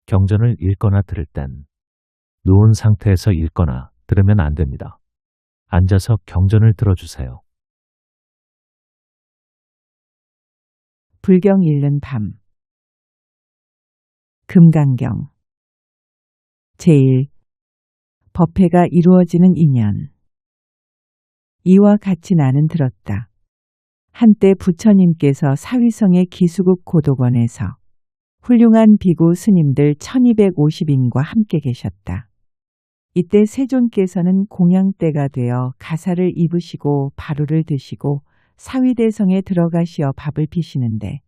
경전을 읽거나 들을 땐 누운 상태에서 읽거나 들으면 안 됩니다. 앉아서 경전을 들어주세요. 불경 읽는 밤. 금강경. 제1. 법회가 이루어지는 인연. 이와 같이 나는 들었다. 한때 부처님께서 사위성의 기수국 고독원에서 훌륭한 비구 스님들 1250인과 함께 계셨다. 이때 세존께서는 공양때가 되어 가사를 입으시고 바루를 드시고 사위대성에 들어가시어 밥을 비시는데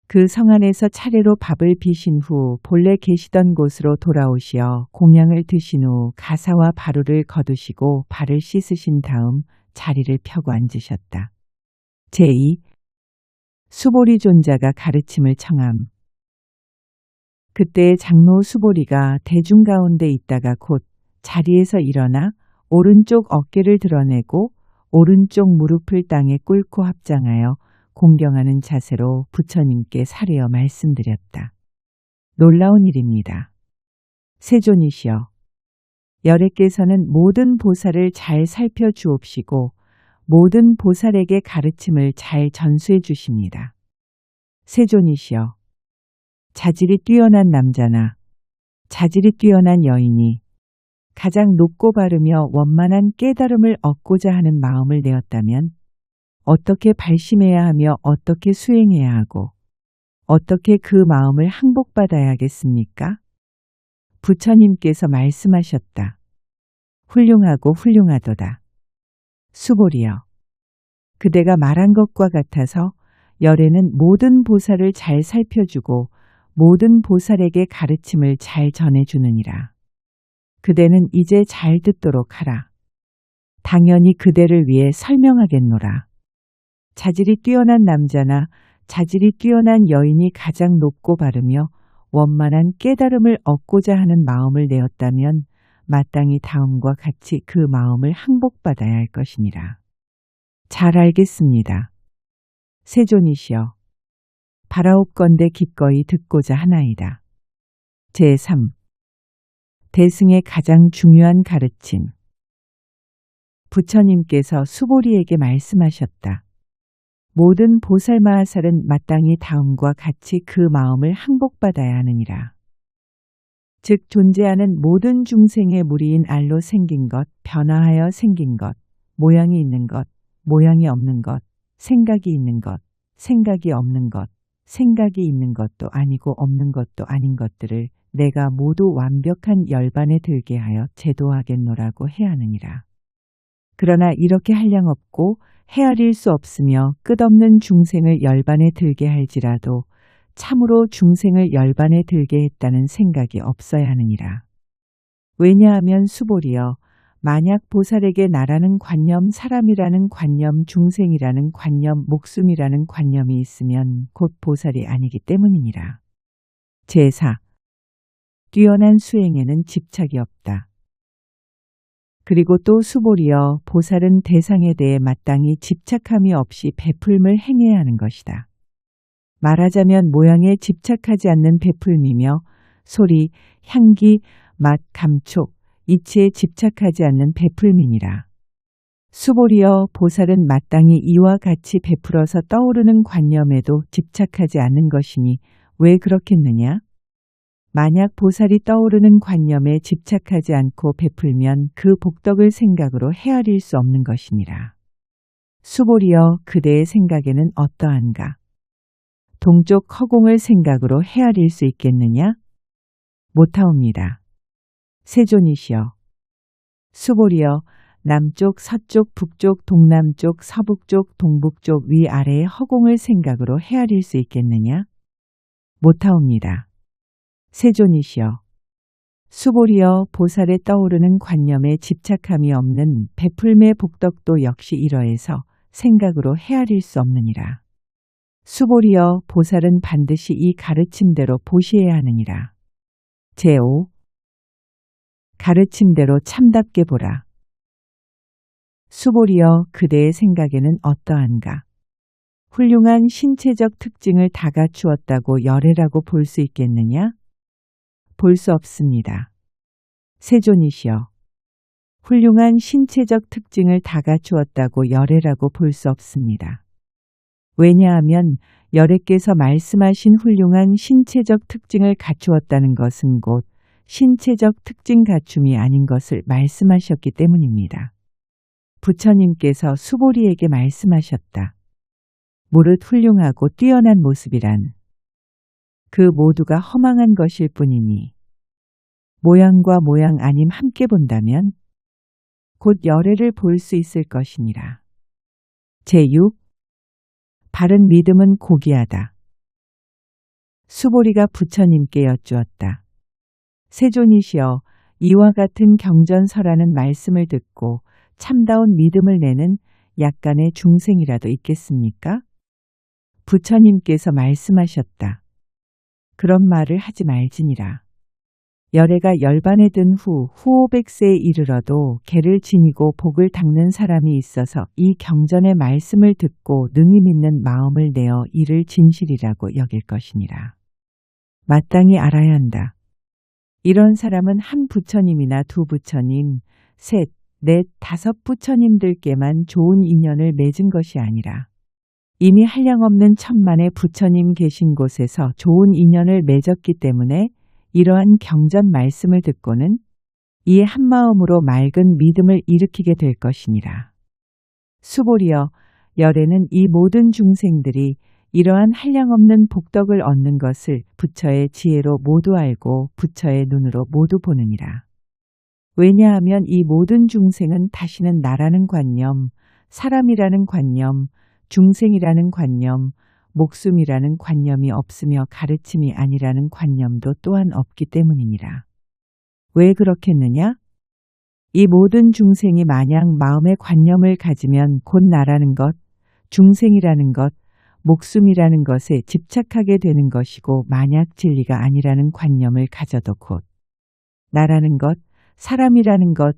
그 성 안에서 차례로 밥을 비신 후 본래 계시던 곳으로 돌아오시어 공양을 드신 후 가사와 바루를 거두시고 발을 씻으신 다음 자리를 펴고 앉으셨다. 제2. 수보리 존자가 가르침을 청함. 그때 장로 수보리가 대중 가운데 있다가 곧 자리에서 일어나 오른쪽 어깨를 드러내고 오른쪽 무릎을 땅에 꿇고 합장하여 공경하는 자세로 부처님께 사례어 말씀드렸다. 놀라운 일입니다. 세존이시여, 열애께서는 모든 보살을 잘 살펴주옵시고 모든 보살에게 가르침을 잘 전수해 주십니다. 세존이시여, 자질이 뛰어난 남자나 자질이 뛰어난 여인이 가장 높고 바르며 원만한 깨달음을 얻고자 하는 마음을 내었다면 어떻게 발심해야 하며 어떻게 수행해야 하고 어떻게 그 마음을 항복받아야 하겠습니까? 부처님께서 말씀하셨다. 훌륭하고 훌륭하도다. 수보리여, 그대가 말한 것과 같아서 열애는 모든 보살을 잘 살펴주고 모든 보살에게 가르침을 잘 전해주느니라. 그대는 이제 잘 듣도록 하라. 당연히 그대를 위해 설명하겠노라. 자질이 뛰어난 남자나 자질이 뛰어난 여인이 가장 높고 바르며 원만한 깨달음을 얻고자 하는 마음을 내었다면 마땅히 다음과 같이 그 마음을 항복받아야 할 것이니라. 잘 알겠습니다. 세존이시여, 바라옵건대 기꺼이 듣고자 하나이다. 제3. 대승의 가장 중요한 가르침. 부처님께서 수보리에게 말씀하셨다. 모든 보살마하살은 마땅히 다음과 같이 그 마음을 항복받아야 하느니라. 즉 존재하는 모든 중생의 무리인 알로 생긴 것, 변화하여 생긴 것, 모양이 있는 것, 모양이 없는 것, 생각이 있는 것, 생각이 없는 것, 생각이 있는 것도 아니고 없는 것도 아닌 것들을 내가 모두 완벽한 열반에 들게 하여 제도하겠노라고 해야 하느니라. 그러나 이렇게 한량없고 헤아릴 수 없으며 끝없는 중생을 열반에 들게 할지라도 참으로 중생을 열반에 들게 했다는 생각이 없어야 하느니라. 왜냐하면 수보리여, 만약 보살에게 나라는 관념, 사람이라는 관념, 중생이라는 관념, 목숨이라는 관념이 있으면 곧 보살이 아니기 때문이니라. 제4. 뛰어난 수행에는 집착이 없다. 그리고 또 수보리여, 보살은 대상에 대해 마땅히 집착함이 없이 베풀음을 행해야 하는 것이다. 말하자면 모양에 집착하지 않는 베풀미며 소리, 향기, 맛, 감촉, 이치에 집착하지 않는 베풀미니라. 수보리여, 보살은 마땅히 이와 같이 베풀어서 떠오르는 관념에도 집착하지 않는 것이니 왜 그렇겠느냐? 만약 보살이 떠오르는 관념에 집착하지 않고 베풀면 그 복덕을 생각으로 헤아릴 수 없는 것이니라. 수보리여, 그대의 생각에는 어떠한가? 동쪽 허공을 생각으로 헤아릴 수 있겠느냐? 못하옵니다. 세존이시여, 수보리여, 남쪽, 서쪽, 북쪽, 동남쪽, 서북쪽, 동북쪽, 위아래의 허공을 생각으로 헤아릴 수 있겠느냐? 못하옵니다. 세존이시여, 수보리여, 보살에 떠오르는 관념에 집착함이 없는 베풀매 복덕도 역시 이러해서 생각으로 헤아릴 수 없느니라. 수보리여, 보살은 반드시 이 가르침대로 보시해야 하느니라. 제5. 가르침대로 참답게 보라. 수보리여, 그대의 생각에는 어떠한가? 훌륭한 신체적 특징을 다 갖추었다고 열애라고 볼 수 있겠느냐? 볼 수 없습니다. 세존이시여, 훌륭한 신체적 특징을 다 갖추었다고 열애라고 볼 수 없습니다. 왜냐하면 열애께서 말씀하신 훌륭한 신체적 특징을 갖추었다는 것은 곧 신체적 특징 갖춤이 아닌 것을 말씀하셨기 때문입니다. 부처님께서 수보리에게 말씀하셨다. 무릇 훌륭하고 뛰어난 모습이란 그 모두가 허망한 것일 뿐이니 모양과 모양 아님 함께 본다면 곧 열애를 볼 수 있을 것이니라. 제6. 바른 믿음은 고귀하다. 수보리가 부처님께 여쭈었다. 세존이시여, 이와 같은 경전설하는 말씀을 듣고 참다운 믿음을 내는 약간의 중생이라도 있겠습니까? 부처님께서 말씀하셨다. 그런 말을 하지 말지니라. 열애가 열반에 든 후 후오백세에 이르러도 개를 지니고 복을 닦는 사람이 있어서 이 경전의 말씀을 듣고 능히 믿는 마음을 내어 이를 진실이라고 여길 것이니라. 마땅히 알아야 한다. 이런 사람은 한 부처님이나 두 부처님, 셋, 넷, 다섯 부처님들께만 좋은 인연을 맺은 것이 아니라 이미 한량없는 천만의 부처님 계신 곳에서 좋은 인연을 맺었기 때문에 이러한 경전 말씀을 듣고는 이에 한마음으로 맑은 믿음을 일으키게 될 것이니라. 수보리여, 열애는 이 모든 중생들이 이러한 한량없는 복덕을 얻는 것을 부처의 지혜로 모두 알고 부처의 눈으로 모두 보느니라. 왜냐하면 이 모든 중생은 다시는 나라는 관념, 사람이라는 관념, 중생이라는 관념, 목숨이라는 관념이 없으며 가르침이 아니라는 관념도 또한 없기 때문이니라. 왜 그렇겠느냐? 이 모든 중생이 마냥 마음의 관념을 가지면 곧 나라는 것, 중생이라는 것, 목숨이라는 것에 집착하게 되는 것이고 만약 진리가 아니라는 관념을 가져도 곧 나라는 것, 사람이라는 것,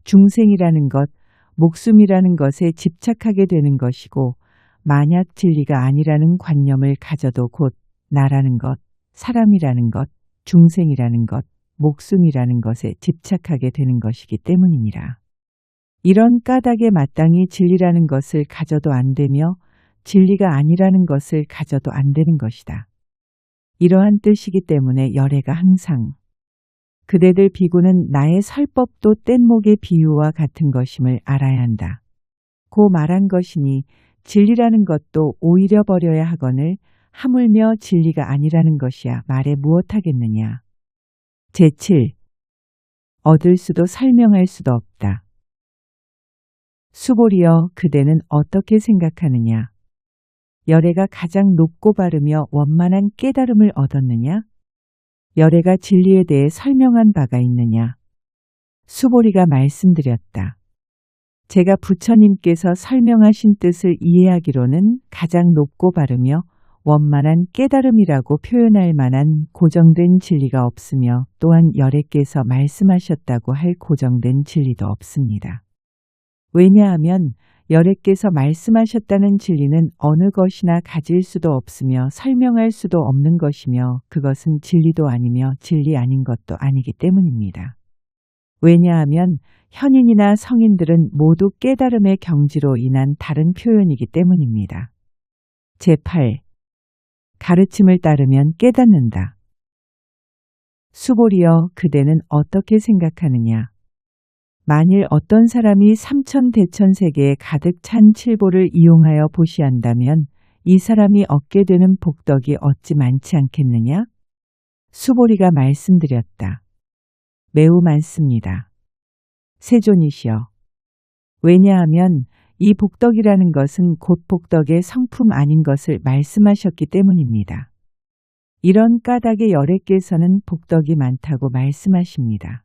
중생이라는 것, 목숨이라는 것에 집착하게 되는 것이고 만약 진리가 아니라는 관념을 가져도 곧 나라는 것, 사람이라는 것, 중생이라는 것, 목숨이라는 것에 집착하게 되는 것이기 때문이니라. 이런 까닭에 마땅히 진리라는 것을 가져도 안 되며 진리가 아니라는 것을 가져도 안 되는 것이다. 이러한 뜻이기 때문에 열애가 항상 그대들 비구는 나의 설법도 뗏목의 비유와 같은 것임을 알아야 한다. 고 말한 것이니 진리라는 것도 오히려 버려야 하거늘 하물며 진리가 아니라는 것이야 말에 무엇하겠느냐. 제7. 얻을 수도 설명할 수도 없다. 수보리여, 그대는 어떻게 생각하느냐? 열애가 가장 높고 바르며 원만한 깨달음을 얻었느냐? 열애가 진리에 대해 설명한 바가 있느냐? 수보리가 말씀드렸다. 제가 부처님께서 설명하신 뜻을 이해하기로는 가장 높고 바르며 원만한 깨달음이라고 표현할 만한 고정된 진리가 없으며 또한 열애께서 말씀하셨다고 할 고정된 진리도 없습니다. 왜냐하면 열애께서 말씀하셨다는 진리는 어느 것이나 가질 수도 없으며 설명할 수도 없는 것이며 그것은 진리도 아니며 진리 아닌 것도 아니기 때문입니다. 왜냐하면 현인이나 성인들은 모두 깨달음의 경지로 인한 다른 표현이기 때문입니다. 제8. 가르침을 따르면 깨닫는다. 수보리여, 그대는 어떻게 생각하느냐? 만일 어떤 사람이 삼천대천세계에 가득 찬 칠보를 이용하여 보시한다면 이 사람이 얻게 되는 복덕이 어찌 많지 않겠느냐? 수보리가 말씀드렸다. 매우 많습니다. 세존이시여. 왜냐하면 이 복덕이라는 것은 곧 복덕의 성품 아닌 것을 말씀하셨기 때문입니다. 이런 까닭의 열애께서는 복덕이 많다고 말씀하십니다.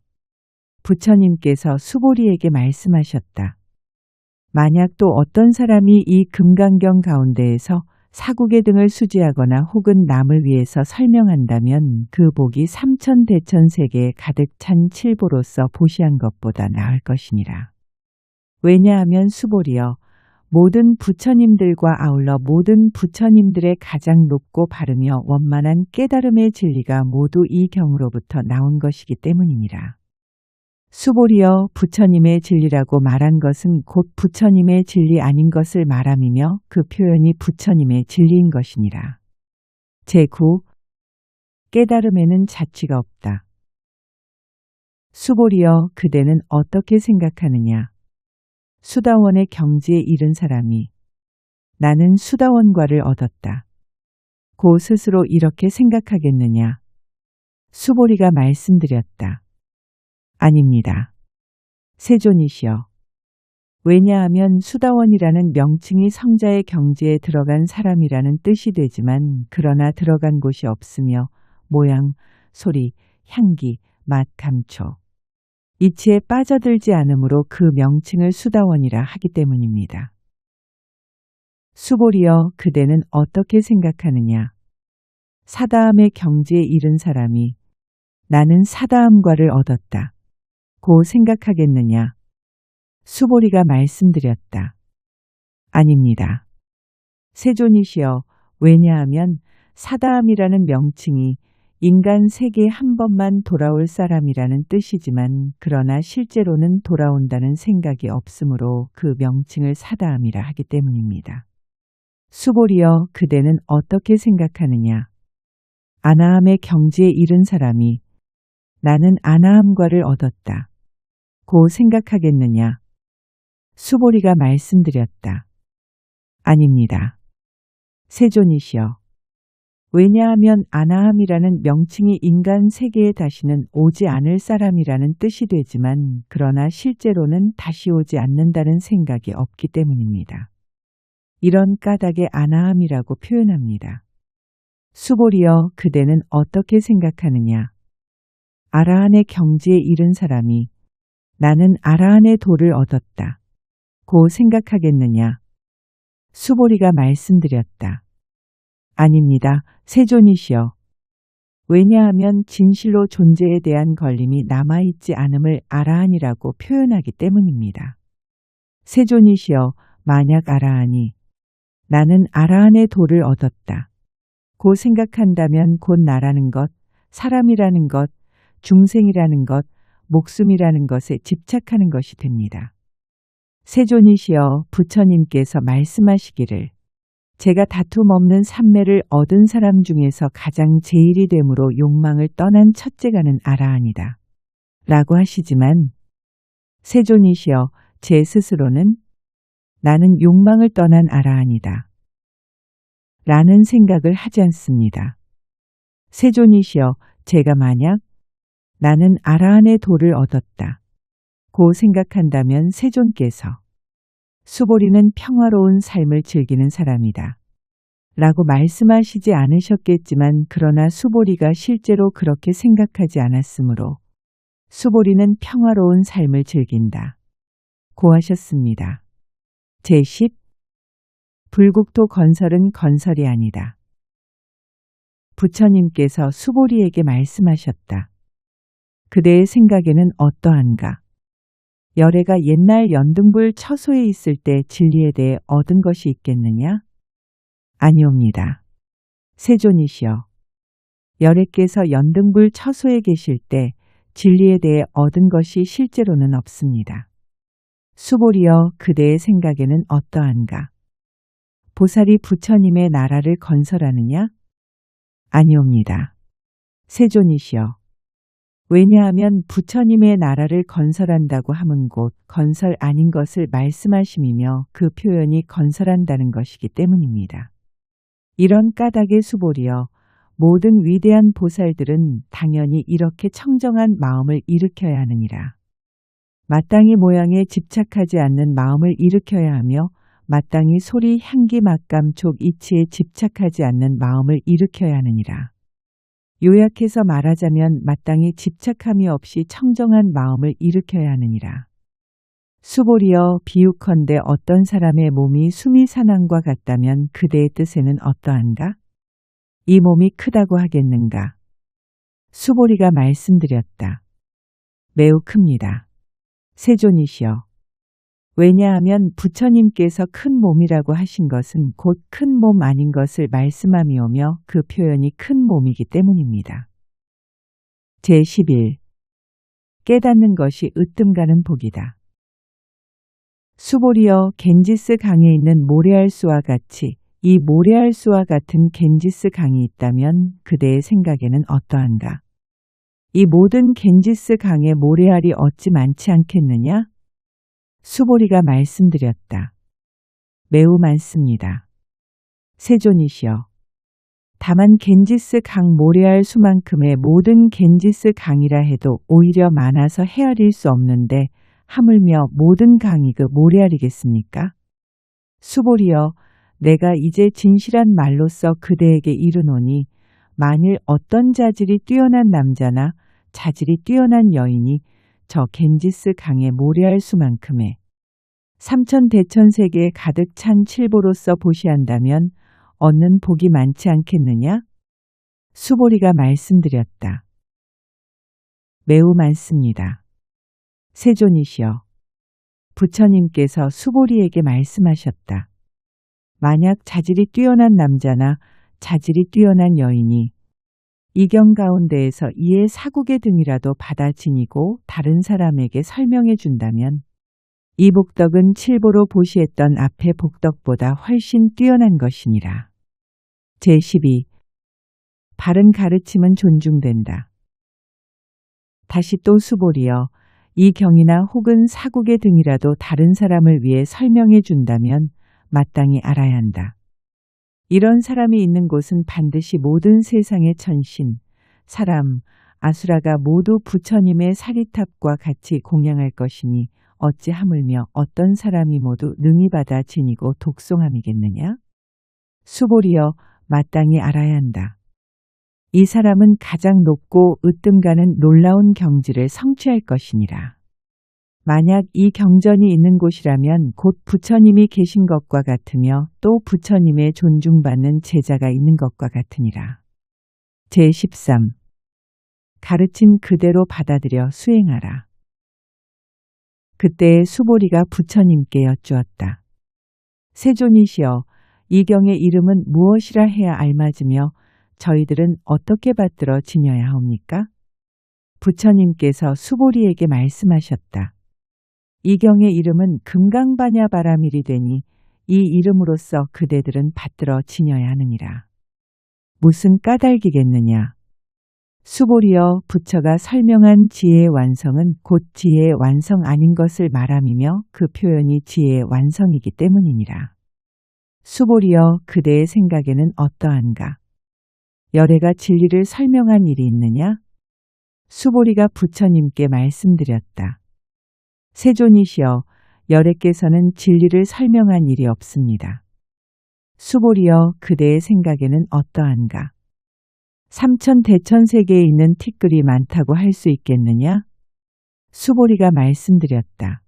부처님께서 수보리에게 말씀하셨다. 만약 또 어떤 사람이 이 금강경 가운데에서 사국의 등을 수지하거나 혹은 남을 위해서 설명한다면 그 복이 삼천대천세계에 가득 찬 칠보로서 보시한 것보다 나을 것이니라. 왜냐하면 수보리여, 모든 부처님들과 아울러 모든 부처님들의 가장 높고 바르며 원만한 깨달음의 진리가 모두 이 경으로부터 나온 것이기 때문이니라. 수보리여, 부처님의 진리라고 말한 것은 곧 부처님의 진리 아닌 것을 말함이며 그 표현이 부처님의 진리인 것이니라. 제9. 깨달음에는 자취가 없다. 수보리여, 그대는 어떻게 생각하느냐? 수다원의 경지에 이른 사람이 나는 수다원과를 얻었다. 고 스스로 이렇게 생각하겠느냐? 수보리가 말씀드렸다. 아닙니다. 세존이시여. 왜냐하면 수다원이라는 명칭이 성자의 경지에 들어간 사람이라는 뜻이 되지만 그러나 들어간 곳이 없으며 모양, 소리, 향기, 맛, 감초, 이치에 빠져들지 않으므로 그 명칭을 수다원이라 하기 때문입니다. 수보리여, 그대는 어떻게 생각하느냐? 사다함의 경지에 이른 사람이 나는 사다함과를 얻었다. 고 생각하겠느냐? 수보리가 말씀드렸다. 아닙니다. 세존이시여, 왜냐하면 사다함이라는 명칭이 인간 세계에 한 번만 돌아올 사람이라는 뜻이지만 그러나 실제로는 돌아온다는 생각이 없으므로 그 명칭을 사다함이라 하기 때문입니다. 수보리여, 그대는 어떻게 생각하느냐? 아나함의 경지에 이른 사람이 나는 아나함과를 얻었다. 고 생각하겠느냐? 수보리가 말씀드렸다. 아닙니다. 세존이시여. 왜냐하면 아나함이라는 명칭이 인간 세계에 다시는 오지 않을 사람이라는 뜻이 되지만 그러나 실제로는 다시 오지 않는다는 생각이 없기 때문입니다. 이런 까닭에 아나함이라고 표현합니다. 수보리여, 그대는 어떻게 생각하느냐? 아라한의 경지에 이른 사람이 나는 아라한의 도를 얻었다. 고 생각하겠느냐? 수보리가 말씀드렸다. 아닙니다. 세존이시여. 왜냐하면 진실로 존재에 대한 걸림이 남아있지 않음을 아라한이라고 표현하기 때문입니다. 세존이시여, 만약 아라한이 나는 아라한의 도를 얻었다. 고 생각한다면 곧 나라는 것, 사람이라는 것, 중생이라는 것, 목숨이라는 것에 집착하는 것이 됩니다. 세존이시여, 부처님께서 말씀하시기를 제가 다툼 없는 삼매를 얻은 사람 중에서 가장 제일이 되므로 욕망을 떠난 첫째가는 아라한이다. 라고 하시지만 세존이시여, 제 스스로는 나는 욕망을 떠난 아라한이다. 라는 생각을 하지 않습니다. 세존이시여, 제가 만약 나는 아라한의 도를 얻었다. 고 생각한다면 세존께서 수보리는 평화로운 삶을 즐기는 사람이다. 라고 말씀하시지 않으셨겠지만 그러나 수보리가 실제로 그렇게 생각하지 않았으므로 수보리는 평화로운 삶을 즐긴다. 고 하셨습니다. 제10. 불국토 건설은 건설이 아니다. 부처님께서 수보리에게 말씀하셨다. 그대의 생각에는 어떠한가? 열애가 옛날 연등불 처소에 있을 때 진리에 대해 얻은 것이 있겠느냐? 아니옵니다. 세존이시여. 열애께서 연등불 처소에 계실 때 진리에 대해 얻은 것이 실제로는 없습니다. 수보리여, 그대의 생각에는 어떠한가? 보살이 부처님의 나라를 건설하느냐? 아니옵니다. 세존이시여. 왜냐하면 부처님의 나라를 건설한다고 함은 곧 건설 아닌 것을 말씀하심이며 그 표현이 건설한다는 것이기 때문입니다. 이런 까닭의 수보리여, 모든 위대한 보살들은 당연히 이렇게 청정한 마음을 일으켜야 하느니라. 마땅히 모양에 집착하지 않는 마음을 일으켜야 하며 마땅히 소리, 향기, 맛감, 촉, 이치에 집착하지 않는 마음을 일으켜야 하느니라. 요약해서 말하자면 마땅히 집착함이 없이 청정한 마음을 일으켜야 하느니라. 수보리여, 비유컨대 어떤 사람의 몸이 수미산왕과 같다면 그대의 뜻에는 어떠한가? 이 몸이 크다고 하겠는가? 수보리가 말씀드렸다. 매우 큽니다. 세존이시여. 왜냐하면 부처님께서 큰 몸이라고 하신 것은 곧 큰 몸 아닌 것을 말씀함이오며 그 표현이 큰 몸이기 때문입니다. 제11. 깨닫는 것이 으뜸가는 복이다. 수보리여, 겐지스 강에 있는 모래알수와 같이 이 모래알수와 같은 겐지스 강이 있다면 그대의 생각에는 어떠한가? 이 모든 겐지스 강에 모래알이 어찌 많지 않겠느냐? 수보리가 말씀드렸다. 매우 많습니다. 세존이시여. 다만 겐지스 강 모래알 수만큼의 모든 겐지스 강이라 해도 오히려 많아서 헤아릴 수 없는데 하물며 모든 강이 그 모래알이겠습니까? 수보리여, 내가 이제 진실한 말로써 그대에게 이르노니 만일 어떤 자질이 뛰어난 남자나 자질이 뛰어난 여인이 저 겐지스 강의 모래알 수만큼의 삼천대천세계에 가득 찬 칠보로서 보시한다면 얻는 복이 많지 않겠느냐? 수보리가 말씀드렸다. 매우 많습니다. 세존이시여. 부처님께서 수보리에게 말씀하셨다. 만약 자질이 뛰어난 남자나 자질이 뛰어난 여인이 이경 가운데에서 이의 사국의 등이라도 받아 지니고 다른 사람에게 설명해 준다면 이 복덕은 칠보로 보시했던 앞의 복덕보다 훨씬 뛰어난 것이니라. 제12. 바른 가르침은 존중된다. 다시 또 수보리여, 이 경이나 혹은 사국의 등이라도 다른 사람을 위해 설명해 준다면 마땅히 알아야 한다. 이런 사람이 있는 곳은 반드시 모든 세상의 천신, 사람, 아수라가 모두 부처님의 사리탑과 같이 공양할 것이니 어찌 하물며 어떤 사람이 모두 능히 받아 지니고 독송함이겠느냐? 수보리여, 마땅히 알아야 한다. 이 사람은 가장 높고 으뜸가는 놀라운 경지를 성취할 것이니라. 만약 이 경전이 있는 곳이라면 곧 부처님이 계신 것과 같으며 또 부처님의 존중받는 제자가 있는 것과 같으니라. 제13. 가르친 그대로 받아들여 수행하라. 그때의 수보리가 부처님께 여쭈었다. 세존이시여, 이 경의 이름은 무엇이라 해야 알맞으며 저희들은 어떻게 받들어 지녀야 하옵니까? 부처님께서 수보리에게 말씀하셨다. 이 경의 이름은 금강바냐바라밀이 되니 이 이름으로써 그대들은 받들어 지녀야 하느니라. 무슨 까닭이겠느냐? 수보리여, 부처가 설명한 지혜의 완성은 곧 지혜의 완성 아닌 것을 말함이며 그 표현이 지혜의 완성이기 때문이니라. 수보리여, 그대의 생각에는 어떠한가? 열애가 진리를 설명한 일이 있느냐? 수보리가 부처님께 말씀드렸다. 세존이시여, 열애께서는 진리를 설명한 일이 없습니다. 수보리여, 그대의 생각에는 어떠한가? 삼천대천세계에 있는 티끌이 많다고 할 수 있겠느냐? 수보리가 말씀드렸다.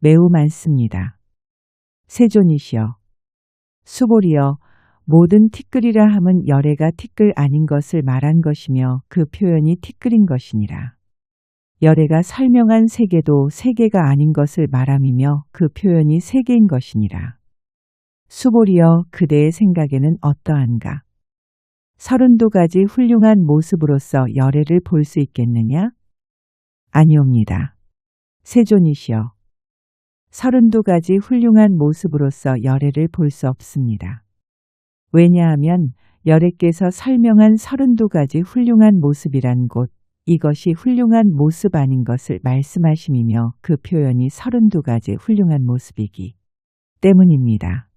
매우 많습니다. 세존이시여. 수보리여, 모든 티끌이라 함은 열애가 티끌 아닌 것을 말한 것이며 그 표현이 티끌인 것이니라. 열애가 설명한 세계도 세계가 아닌 것을 말함이며 그 표현이 세계인 것이니라. 수보리여, 그대의 생각에는 어떠한가? 32가지 훌륭한 모습으로서 열애를 볼 수 있겠느냐? 아니옵니다. 세존이시여. 32가지 훌륭한 모습으로서 열애를 볼 수 없습니다. 왜냐하면 열애께서 설명한 32가지 훌륭한 모습이란 곳, 이것이 훌륭한 모습 아닌 것을 말씀하심이며 그 표현이 32가지 훌륭한 모습이기 때문입니다.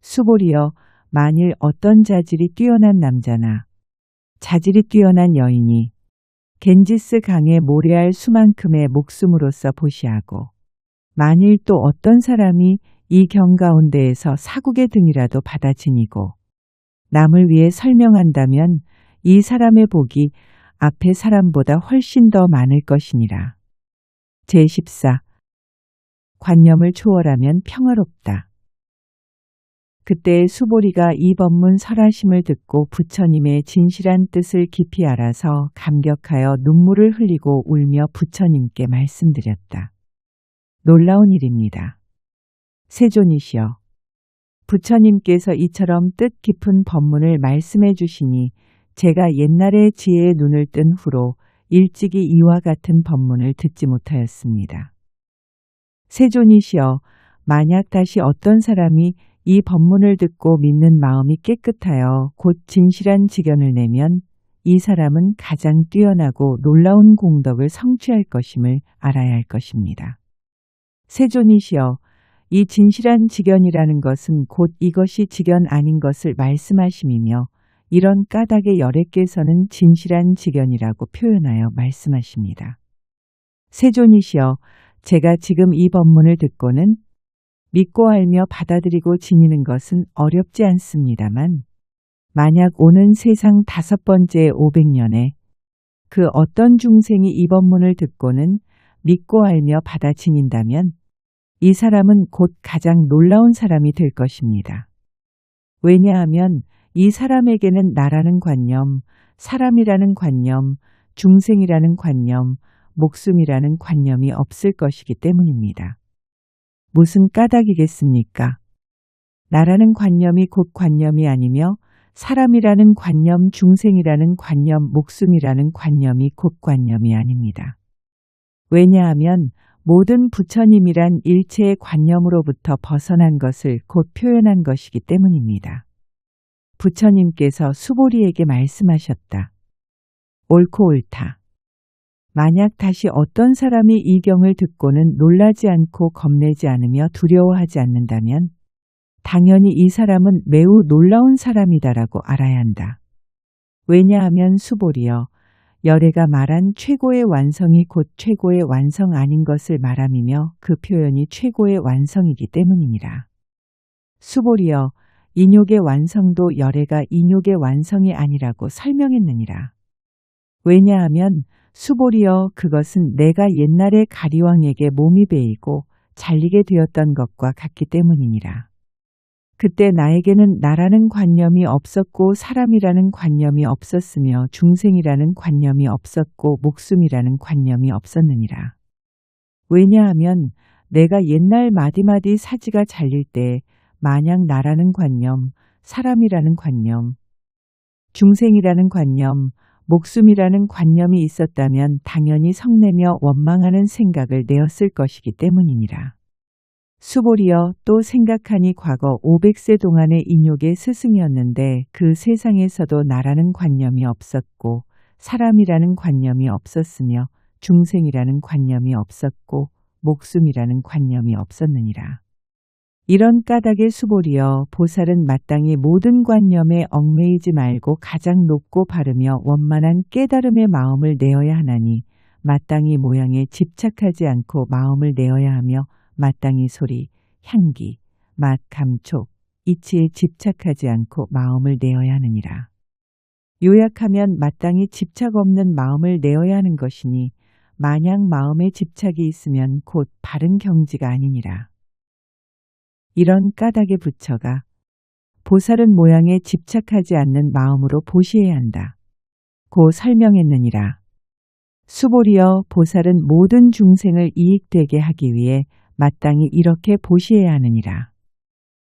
수보리여, 만일 어떤 자질이 뛰어난 남자나 자질이 뛰어난 여인이 겐지스 강의 모래알 수만큼의 목숨으로서 보시하고 만일 또 어떤 사람이 이 경 가운데에서 사국의 등이라도 받아 지니고 남을 위해 설명한다면 이 사람의 복이 앞의 사람보다 훨씬 더 많을 것이니라. 제14. 관념을 초월하면 평화롭다. 그때 수보리가 이 법문 설하심을 듣고 부처님의 진실한 뜻을 깊이 알아서 감격하여 눈물을 흘리고 울며 부처님께 말씀드렸다. 놀라운 일입니다. 세존이시여, 부처님께서 이처럼 뜻깊은 법문을 말씀해 주시니 제가 옛날에 지혜의 눈을 뜬 후로 일찍이 이와 같은 법문을 듣지 못하였습니다. 세존이시여, 만약 다시 어떤 사람이 이 법문을 듣고 믿는 마음이 깨끗하여 곧 진실한 지견을 내면 이 사람은 가장 뛰어나고 놀라운 공덕을 성취할 것임을 알아야 할 것입니다. 세존이시여, 이 진실한 지견이라는 것은 곧 이것이 지견 아닌 것을 말씀하심이며 이런 까닭의 열애께서는 진실한 지견이라고 표현하여 말씀하십니다. 세존이시여, 제가 지금 이 법문을 듣고는 믿고 알며 받아들이고 지니는 것은 어렵지 않습니다만 만약 오는 세상 5번째 500년에 그 어떤 중생이 이 법문을 듣고는 믿고 알며 받아 지닌다면 이 사람은 곧 가장 놀라운 사람이 될 것입니다. 왜냐하면 이 사람에게는 나라는 관념, 사람이라는 관념, 중생이라는 관념, 목숨이라는 관념이 없을 것이기 때문입니다. 무슨 까닭이겠습니까? 나라는 관념이 곧 관념이 아니며 사람이라는 관념, 중생이라는 관념, 목숨이라는 관념이 곧 관념이 아닙니다. 왜냐하면 모든 부처님이란 일체의 관념으로부터 벗어난 것을 곧 표현한 것이기 때문입니다. 부처님께서 수보리에게 말씀하셨다. 옳고 옳다. 만약 다시 어떤 사람이 이 경을 듣고는 놀라지 않고 겁내지 않으며 두려워하지 않는다면 당연히 이 사람은 매우 놀라운 사람이다라고 알아야 한다. 왜냐하면 수보리여, 열애가 말한 최고의 완성이 곧 최고의 완성 아닌 것을 말함이며 그 표현이 최고의 완성이기 때문이니라. 수보리여, 인욕의 완성도 열애가 인욕의 완성이 아니라고 설명했느니라. 왜냐하면 수보리여, 그것은 내가 옛날에 가리왕에게 몸이 베이고 잘리게 되었던 것과 같기 때문이니라. 그때 나에게는 나라는 관념이 없었고 사람이라는 관념이 없었으며 중생이라는 관념이 없었고 목숨이라는 관념이 없었느니라. 왜냐하면 내가 옛날 마디마디 사지가 잘릴 때 만약 나라는 관념, 사람이라는 관념, 중생이라는 관념, 목숨이라는 관념이 있었다면 당연히 성내며 원망하는 생각을 내었을 것이기 때문이니라. 수보리여, 또 생각하니 과거 500세 동안의 인욕의 스승이었는데 그 세상에서도 나라는 관념이 없었고 사람이라는 관념이 없었으며 중생이라는 관념이 없었고 목숨이라는 관념이 없었느니라. 이런 까닭의 수보리여, 보살은 마땅히 모든 관념에 얽매이지 말고 가장 높고 바르며 원만한 깨달음의 마음을 내어야 하나니 마땅히 모양에 집착하지 않고 마음을 내어야 하며 마땅히 소리, 향기, 맛, 감촉, 이치에 집착하지 않고 마음을 내어야 하느니라. 요약하면 마땅히 집착 없는 마음을 내어야 하는 것이니 만약 마음에 집착이 있으면 곧 바른 경지가 아니니라. 이런 까닭의 부처가 보살은 모양에 집착하지 않는 마음으로 보시해야 한다. 고 설명했느니라. 수보리여, 보살은 모든 중생을 이익되게 하기 위해 마땅히 이렇게 보시해야 하느니라.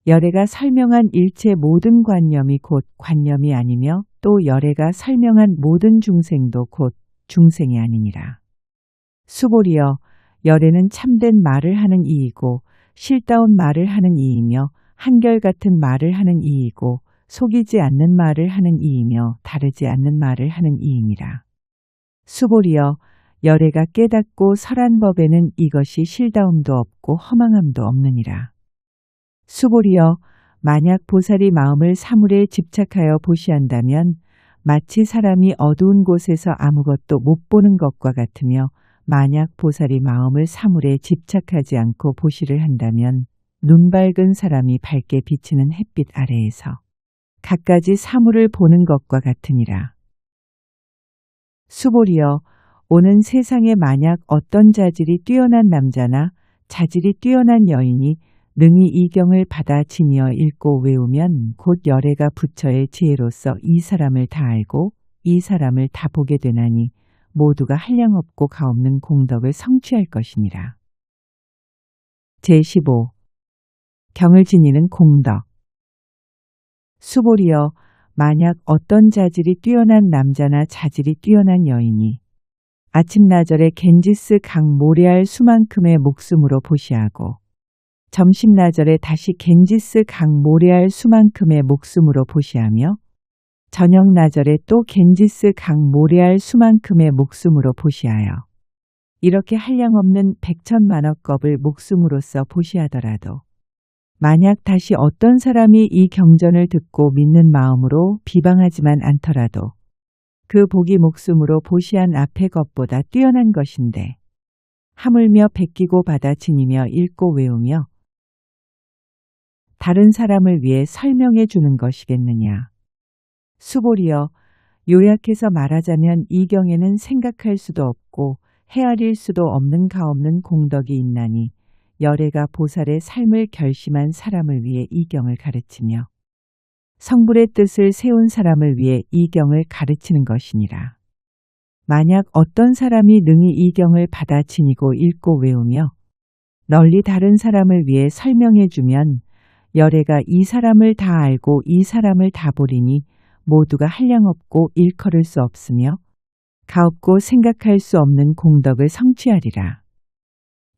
열애가 설명한 일체 모든 관념이 곧 관념이 아니며 또 열애가 설명한 모든 중생도 곧 중생이 아니니라. 수보리여, 열애는 참된 말을 하는 이이고 실다운 말을 하는 이이며 한결같은 말을 하는 이이고 속이지 않는 말을 하는 이이며 다르지 않는 말을 하는 이이니라. 수보리여, 열애가 깨닫고 설한 법에는 이것이 실다움도 없고 허망함도 없느니라. 수보리여, 만약 보살이 마음을 사물에 집착하여 보시한다면 마치 사람이 어두운 곳에서 아무것도 못 보는 것과 같으며 만약 보살이 마음을 사물에 집착하지 않고 보시를 한다면 눈 밝은 사람이 밝게 비치는 햇빛 아래에서 갖가지 사물을 보는 것과 같으니라. 수보리여, 오는 세상에 만약 어떤 자질이 뛰어난 남자나 자질이 뛰어난 여인이 능히 이 경을 받아 지니어 읽고 외우면 곧 열애가 부처의 지혜로서 이 사람을 다 알고 이 사람을 다 보게 되나니 모두가 한량없고 가없는 공덕을 성취할 것이니라. 제15. 경을 지니는 공덕. 수보리여, 만약 어떤 자질이 뛰어난 남자나 자질이 뛰어난 여인이 아침나절에 겐지스 강 모래알 수만큼의 목숨으로 보시하고 점심나절에 다시 겐지스 강 모래알 수만큼의 목숨으로 보시하며 저녁나절에 또 겐지스 강 모래알 수만큼의 목숨으로 보시하여 이렇게 한량없는 백천만억겁을 목숨으로써 보시하더라도 만약 다시 어떤 사람이 이 경전을 듣고 믿는 마음으로 비방하지만 않더라도 그 복이 목숨으로 보시한 앞의 것보다 뛰어난 것인데 하물며 베끼고 받아 지니며 읽고 외우며 다른 사람을 위해 설명해 주는 것이겠느냐. 수보리여, 요약해서 말하자면 이 경에는 생각할 수도 없고 헤아릴 수도 없는 가없는 공덕이 있나니 열애가 보살의 삶을 결심한 사람을 위해 이 경을 가르치며 성불의 뜻을 세운 사람을 위해 이 경을 가르치는 것이니라. 만약 어떤 사람이 능히 이 경을 받아 지니고 읽고 외우며 널리 다른 사람을 위해 설명해 주면 열애가 이 사람을 다 알고 이 사람을 다 보리니 모두가 한량없고 일컬을 수 없으며 가없고 생각할 수 없는 공덕을 성취하리라.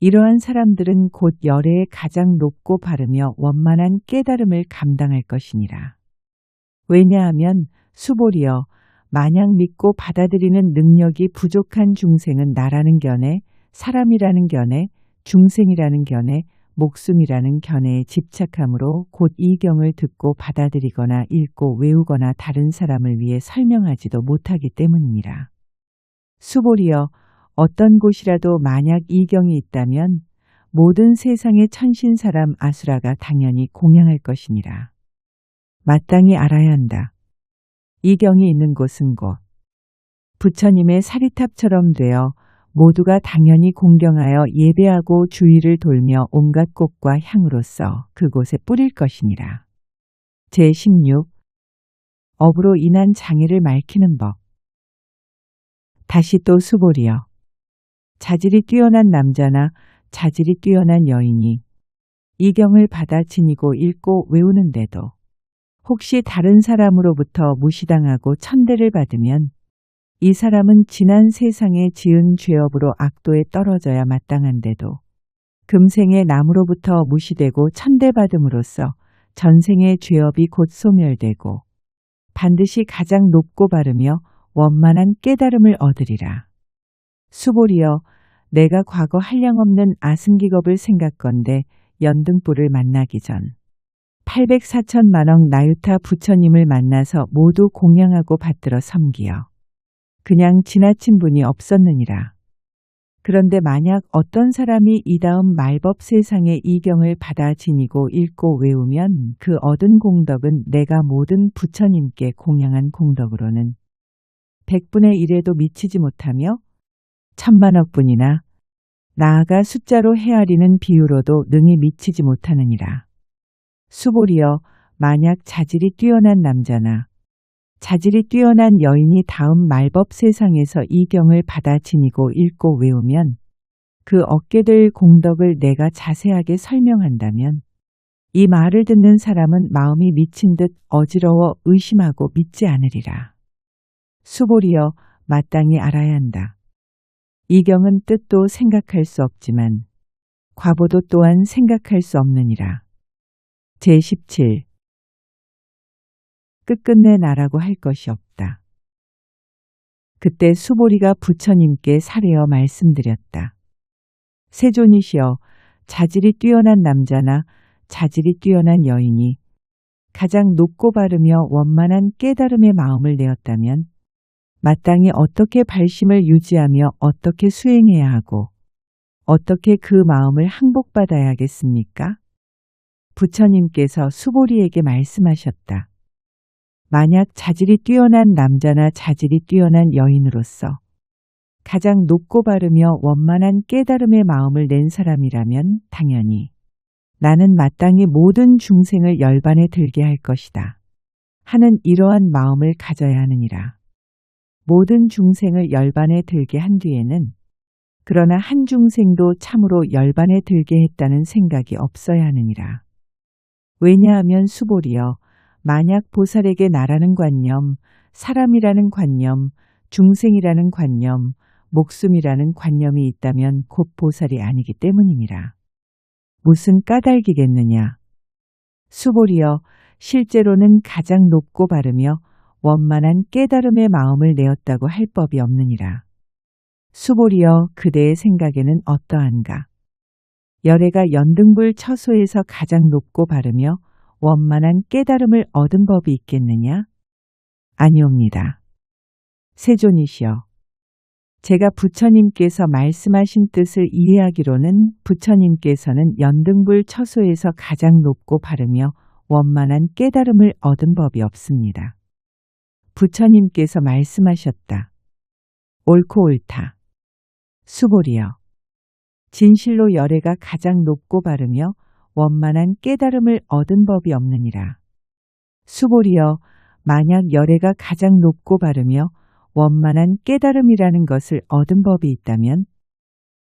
이러한 사람들은 곧 열애의 가장 높고 바르며 원만한 깨달음을 감당할 것이니라. 왜냐하면 수보리여, 마냥 믿고 받아들이는 능력이 부족한 중생은 나라는 견해, 사람이라는 견해, 중생이라는 견해, 목숨이라는 견해에 집착함으로 곧 이 경을 듣고 받아들이거나 읽고 외우거나 다른 사람을 위해 설명하지도 못하기 때문이니라. 수보리여, 어떤 곳이라도 만약 이 경이 있다면 모든 세상의 천신사람 아수라가 당연히 공양할 것이니라. 마땅히 알아야 한다. 이 경이 있는 곳은 곧 부처님의 사리탑처럼 되어 모두가 당연히 공경하여 예배하고 주위를 돌며 온갖 꽃과 향으로써 그곳에 뿌릴 것이니라. 제16. 업으로 인한 장애를 맑히는 법. 다시 또 수보리여, 자질이 뛰어난 남자나 자질이 뛰어난 여인이 이 경을 받아 지니고 읽고 외우는데도 혹시 다른 사람으로부터 무시당하고 천대를 받으면 이 사람은 지난 세상에 지은 죄업으로 악도에 떨어져야 마땅한데도 금생에 남으로부터 무시되고 천대받음으로써 전생의 죄업이 곧 소멸되고 반드시 가장 높고 바르며 원만한 깨달음을 얻으리라. 수보리여, 내가 과거 한량없는 아승기겁을 생각건대 연등불을 만나기 전 804천만억 나유타 부처님을 만나서 모두 공양하고 받들어 섬기어 그냥 지나친 분이 없었느니라. 그런데 만약 어떤 사람이 이 다음 말법 세상의 이 경을 받아 지니고 읽고 외우면 그 얻은 공덕은 내가 모든 부처님께 공양한 공덕으로는 100분의 1에도 미치지 못하며 천만억 분이나 나아가 숫자로 헤아리는 비유로도 능히 미치지 못하느니라. 수보리여, 만약 자질이 뛰어난 남자나 자질이 뛰어난 여인이 다음 말법 세상에서 이 경을 받아 지니고 읽고 외우면 그 얻게 될 공덕을 내가 자세하게 설명한다면 이 말을 듣는 사람은 마음이 미친 듯 어지러워 의심하고 믿지 않으리라. 수보리여, 마땅히 알아야 한다. 이 경은 뜻도 생각할 수 없지만 과보도 또한 생각할 수 없느니라. 제17. 끝끝내 나라고 할 것이 없다. 그때 수보리가 부처님께 사례어 말씀드렸다. 세존이시여, 자질이 뛰어난 남자나 자질이 뛰어난 여인이 가장 높고 바르며 원만한 깨달음의 마음을 내었다면 마땅히 어떻게 발심을 유지하며 어떻게 수행해야 하고 어떻게 그 마음을 항복받아야 하겠습니까? 부처님께서 수보리에게 말씀하셨다. 만약 자질이 뛰어난 남자나 자질이 뛰어난 여인으로서 가장 높고 바르며 원만한 깨달음의 마음을 낸 사람이라면 당연히 나는 마땅히 모든 중생을 열반에 들게 할 것이다 하는 이러한 마음을 가져야 하느니라. 모든 중생을 열반에 들게 한 뒤에는 그러나 한 중생도 참으로 열반에 들게 했다는 생각이 없어야 하느니라. 왜냐하면 수보리여, 만약 보살에게 나라는 관념, 사람이라는 관념, 중생이라는 관념, 목숨이라는 관념이 있다면 곧 보살이 아니기 때문이니라. 무슨 까닭이겠느냐. 수보리여, 실제로는 가장 높고 바르며 원만한 깨달음의 마음을 내었다고 할 법이 없느니라. 수보리여, 그대의 생각에는 어떠한가? 열애가 연등불 처소에서 가장 높고 바르며 원만한 깨달음을 얻은 법이 있겠느냐? 아니옵니다. 세존이시여, 제가 부처님께서 말씀하신 뜻을 이해하기로는 부처님께서는 연등불 처소에서 가장 높고 바르며 원만한 깨달음을 얻은 법이 없습니다. 부처님께서 말씀하셨다. 옳고 옳다. 수보리여, 진실로 열애가 가장 높고 바르며 원만한 깨달음을 얻은 법이 없느니라. 수보리여, 만약 열애가 가장 높고 바르며 원만한 깨달음이라는 것을 얻은 법이 있다면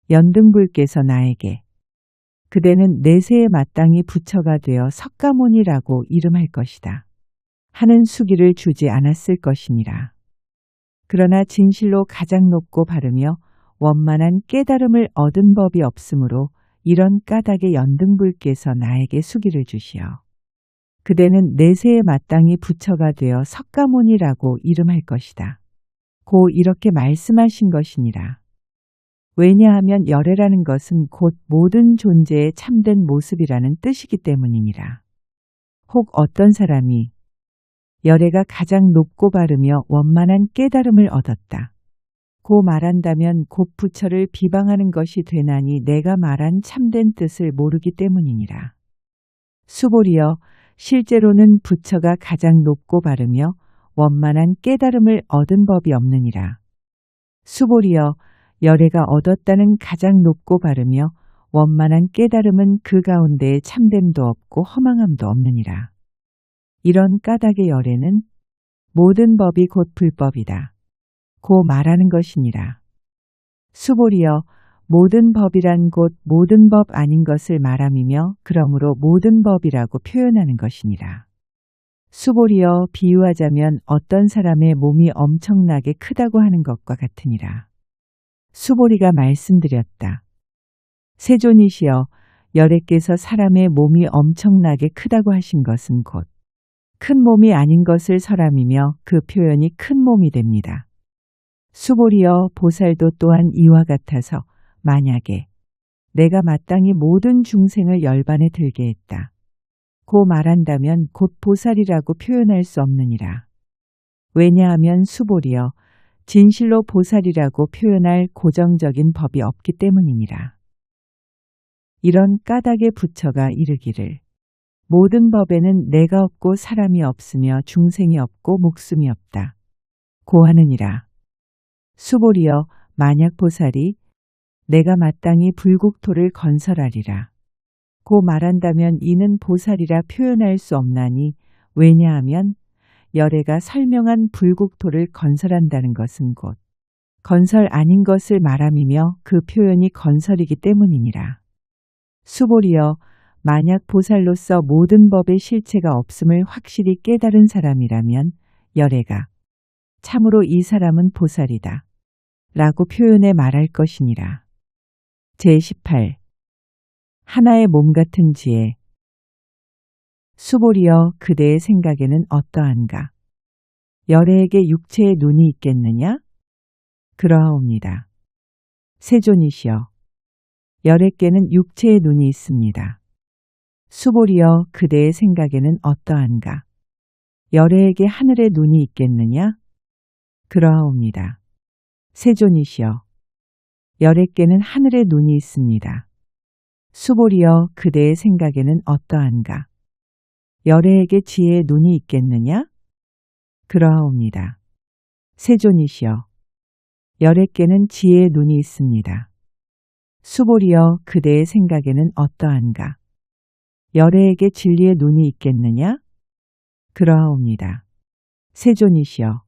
연등불께서 나에게 그대는 내세에 마땅히 부처가 되어 석가모니라고 이름할 것이다 하는 수기를 주지 않았을 것이니라. 그러나 진실로 가장 높고 바르며 원만한 깨달음을 얻은 법이 없으므로 이런 까닭의 연등불께서 나에게 수기를 주시어 그대는 내세에 마땅히 부처가 되어 석가모니라고 이름할 것이다 고 이렇게 말씀하신 것이니라. 왜냐하면 열애라는 것은 곧 모든 존재의 참된 모습이라는 뜻이기 때문이니라. 혹 어떤 사람이 열애가 가장 높고 바르며 원만한 깨달음을 얻었다 고 말한다면 곧 부처를 비방하는 것이 되나니 내가 말한 참된 뜻을 모르기 때문이니라. 수보리여, 실제로는 부처가 가장 높고 바르며 원만한 깨달음을 얻은 법이 없느니라. 수보리여, 열애가 얻었다는 가장 높고 바르며 원만한 깨달음은 그 가운데에 참됨도 없고 허망함도 없느니라. 이런 까닭의 열애는 모든 법이 곧 불법이다 고 말하는 것이니라. 수보리여, 모든 법이란 곧 모든 법 아닌 것을 말함이며 그러므로 모든 법이라고 표현하는 것이니라. 수보리여, 비유하자면 어떤 사람의 몸이 엄청나게 크다고 하는 것과 같으니라. 수보리가 말씀드렸다. 세존이시여, 열애께서 사람의 몸이 엄청나게 크다고 하신 것은 곧 큰 몸이 아닌 것을 설함이며 그 표현이 큰 몸이 됩니다. 수보리여, 보살도 또한 이와 같아서 만약에 내가 마땅히 모든 중생을 열반에 들게 했다 고 말한다면 곧 보살이라고 표현할 수 없느니라. 왜냐하면 수보리여, 진실로 보살이라고 표현할 고정적인 법이 없기 때문이니라. 이런 까닭의 부처가 이르기를 모든 법에는 내가 없고 사람이 없으며 중생이 없고 목숨이 없다 고 하느니라. 수보리여, 만약 보살이 내가 마땅히 불국토를 건설하리라 고 말한다면 이는 보살이라 표현할 수 없나니 왜냐하면 열애가 설명한 불국토를 건설한다는 것은 곧 건설 아닌 것을 말함이며 그 표현이 건설이기 때문이니라. 수보리여, 만약 보살로서 모든 법의 실체가 없음을 확실히 깨달은 사람이라면 열애가 참으로 이 사람은 보살이다 라고 표현해 말할 것이니라. 제18 하나의 몸 같은 지혜. 수보리여, 그대의 생각에는 어떠한가? 열애에게 육체의 눈이 있겠느냐? 그러하옵니다. 세존이시여, 열애께는 육체의 눈이 있습니다. 수보리여, 그대의 생각에는 어떠한가? 열애에게 하늘의 눈이 있겠느냐? 그러하옵니다. 세존이시여, 열애께는 하늘의 눈이 있습니다. 수보리여, 그대의 생각에는 어떠한가? 열애에게 지혜의 눈이 있겠느냐? 그러하옵니다. 세존이시여, 열애께는 지혜의 눈이 있습니다. 수보리여, 그대의 생각에는 어떠한가? 열애에게 진리의 눈이 있겠느냐? 그러하옵니다. 세존이시여,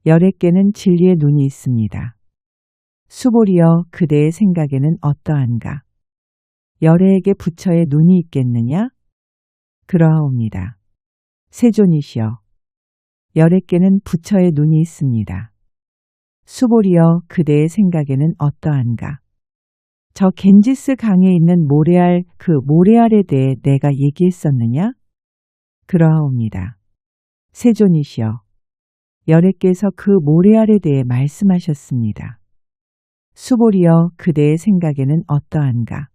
열애께는 진리의 눈이 있습니다. 수보리여 그대의 생각에는 어떠한가? 열애에게 부처의 눈이 있겠느냐? 그러하옵니다. 세존이시여 열애께는 부처의 눈이 있습니다. 수보리여 그대의 생각에는 어떠한가? 저 겐지스 강에 있는 모래알 그 모래알에 대해 내가 얘기했었느냐? 그러하옵니다. 세존이시여 열애께서 그 모래알에 대해 말씀하셨습니다. 수보리여 그대의 생각에는 어떠한가?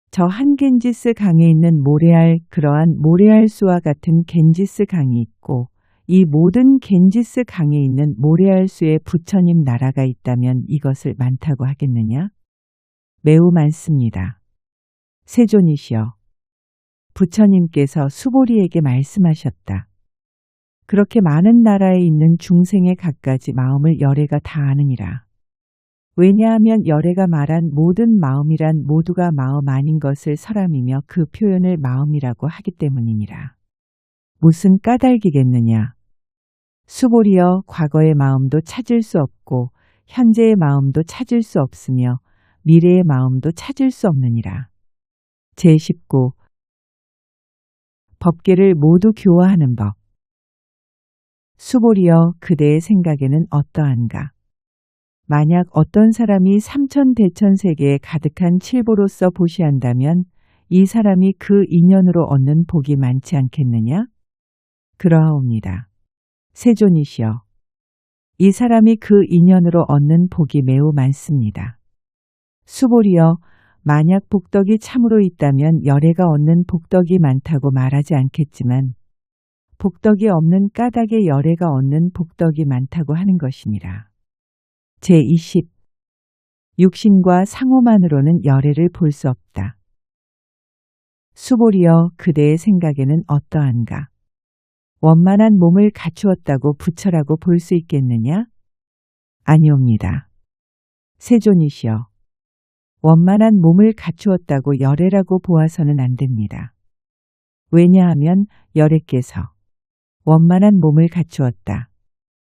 저 한 겐지스 강에 있는 모래알 그러한 모래알수와 같은 겐지스 강이 있고 이 모든 겐지스 강에 있는 모래알수의 부처님 나라가 있다면 이것을 많다고 하겠느냐? 매우 많습니다. 세존이시여 부처님께서 수보리에게 말씀하셨다. 그렇게 많은 나라에 있는 중생의 갖가지 마음을 열애가 다 아느니라. 왜냐하면 열애가 말한 모든 마음이란 모두가 마음 아닌 것을 설함이며 그 표현을 마음이라고 하기 때문이니라. 무슨 까닭이겠느냐. 수보리여 과거의 마음도 찾을 수 없고 현재의 마음도 찾을 수 없으며 미래의 마음도 찾을 수 없느니라. 제19 법계를 모두 교화하는 법. 수보리여 그대의 생각에는 어떠한가? 만약 어떤 사람이 삼천대천세계에 가득한 칠보로서 보시한다면 이 사람이 그 인연으로 얻는 복이 많지 않겠느냐? 그러하옵니다. 세존이시여 이 사람이 그 인연으로 얻는 복이 매우 많습니다. 수보리여 만약 복덕이 참으로 있다면 열애가 얻는 복덕이 많다고 말하지 않겠지만 복덕이 없는 까닭에 열애가 얻는 복덕이 많다고 하는 것이니라. 제20 육신과 상호만으로는 열애를 볼 수 없다. 수보리여 그대의 생각에는 어떠한가? 원만한 몸을 갖추었다고 부처라고 볼 수 있겠느냐? 아니옵니다. 세존이시여 원만한 몸을 갖추었다고 열애라고 보아서는 안 됩니다. 왜냐하면 열애께서 원만한 몸을 갖추었다.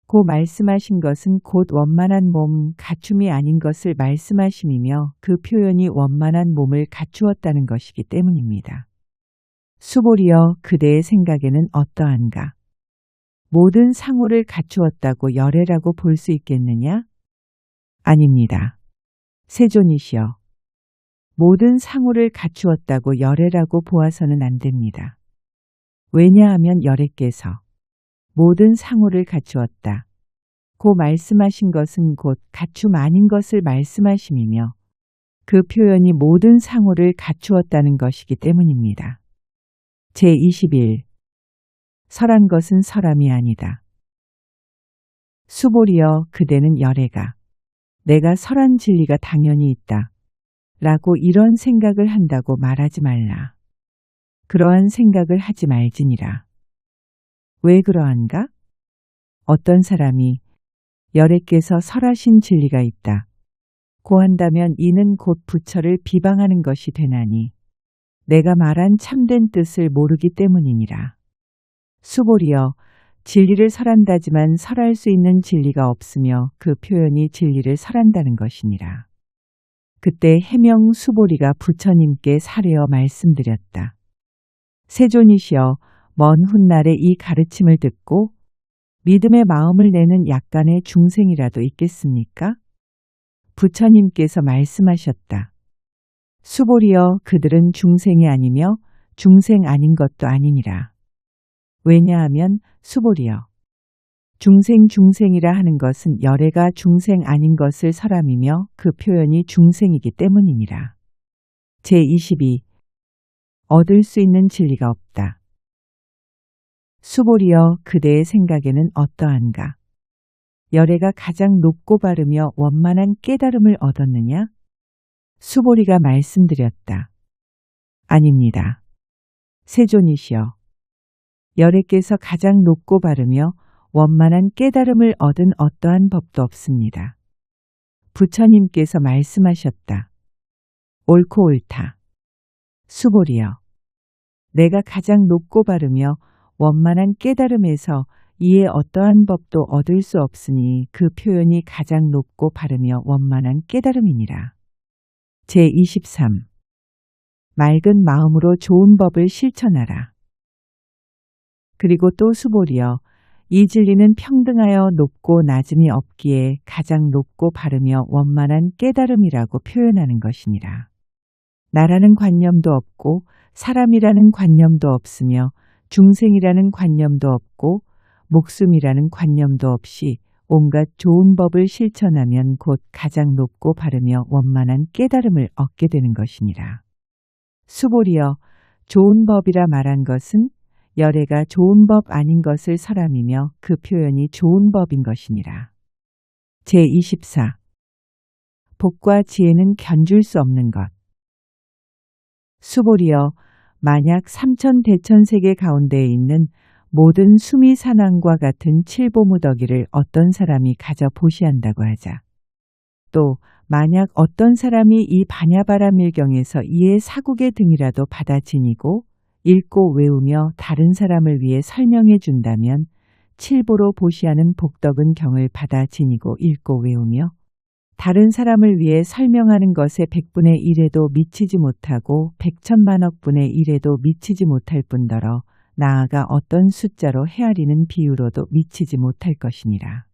고 말씀하신 것은 곧 원만한 몸 갖춤이 아닌 것을 말씀하심이며 그 표현이 원만한 몸을 갖추었다는 것이기 때문입니다. 수보리여 그대의 생각에는 어떠한가? 모든 상호를 갖추었다고 열애라고 볼 수 있겠느냐? 아닙니다. 세존이시여 모든 상호를 갖추었다고 열애라고 보아서는 안 됩니다. 왜냐하면 열애께서 모든 상호를 갖추었다. 고 말씀하신 것은 곧 갖춤 아닌 것을 말씀하심이며 그 표현이 모든 상호를 갖추었다는 것이기 때문입니다. 제21 설한 것은 설함이 아니다. 수보리여 그대는 열애가 내가 설한 진리가 당연히 있다. 라고 이런 생각을 한다고 말하지 말라. 그러한 생각을 하지 말지니라. 왜 그러한가? 어떤 사람이 열애께서 설하신 진리가 있다. 고 한다면 이는 곧 부처를 비방하는 것이 되나니 내가 말한 참된 뜻을 모르기 때문이니라. 수보리여 진리를 설한다지만 설할 수 있는 진리가 없으며 그 표현이 진리를 설한다는 것이니라. 그때 해명 수보리가 부처님께 사례어 말씀드렸다. 세존이시여 먼 훗날에 이 가르침을 듣고 믿음의 마음을 내는 약간의 중생이라도 있겠습니까? 부처님께서 말씀하셨다. 수보리여 그들은 중생이 아니며 중생 아닌 것도 아니니라. 왜냐하면 수보리여 중생이라 하는 것은 열애가 중생 아닌 것을 설함이며 그 표현이 중생이기 때문이니라. 제22 얻을 수 있는 진리가 없다. 수보리여 그대의 생각에는 어떠한가? 열애가 가장 높고 바르며 원만한 깨달음을 얻었느냐? 수보리가 말씀드렸다. 아닙니다. 세존이시여 열애께서 가장 높고 바르며 원만한 깨달음을 얻은 어떠한 법도 없습니다. 부처님께서 말씀하셨다. 옳고 옳다. 수보리여 내가 가장 높고 바르며 원만한 깨달음에서 이에 어떠한 법도 얻을 수 없으니 그 표현이 가장 높고 바르며 원만한 깨달음이니라. 제23 맑은 마음으로 좋은 법을 실천하라. 그리고 또 수보리여 이 진리는 평등하여 높고 낮음이 없기에 가장 높고 바르며 원만한 깨달음이라고 표현하는 것이니라. 나라는 관념도 없고 사람이라는 관념도 없으며 중생이라는 관념도 없고 목숨이라는 관념도 없이 온갖 좋은 법을 실천하면 곧 가장 높고 바르며 원만한 깨달음을 얻게 되는 것이니라. 수보리여 좋은 법이라 말한 것은 열애가 좋은 법 아닌 것을 설함이며 그 표현이 좋은 법인 것이니라. 제24 복과 지혜는 견줄 수 없는 것. 수보리여 만약 삼천대천세계 가운데에 있는 모든 수미산왕과 같은 칠보무더기를 어떤 사람이 가져 보시한다고 하자. 또 만약 어떤 사람이 이 바냐바라밀경에서 이의 사국의 등이라도 받아 지니고 읽고 외우며 다른 사람을 위해 설명해 준다면 칠보로 보시하는 복덕은 경을 받아 지니고 읽고 외우며 다른 사람을 위해 설명하는 것에 100분의 1에도 미치지 못하고 100천만억 분의 1에도 미치지 못할 뿐더러 나아가 어떤 숫자로 헤아리는 비유로도 미치지 못할 것이니라.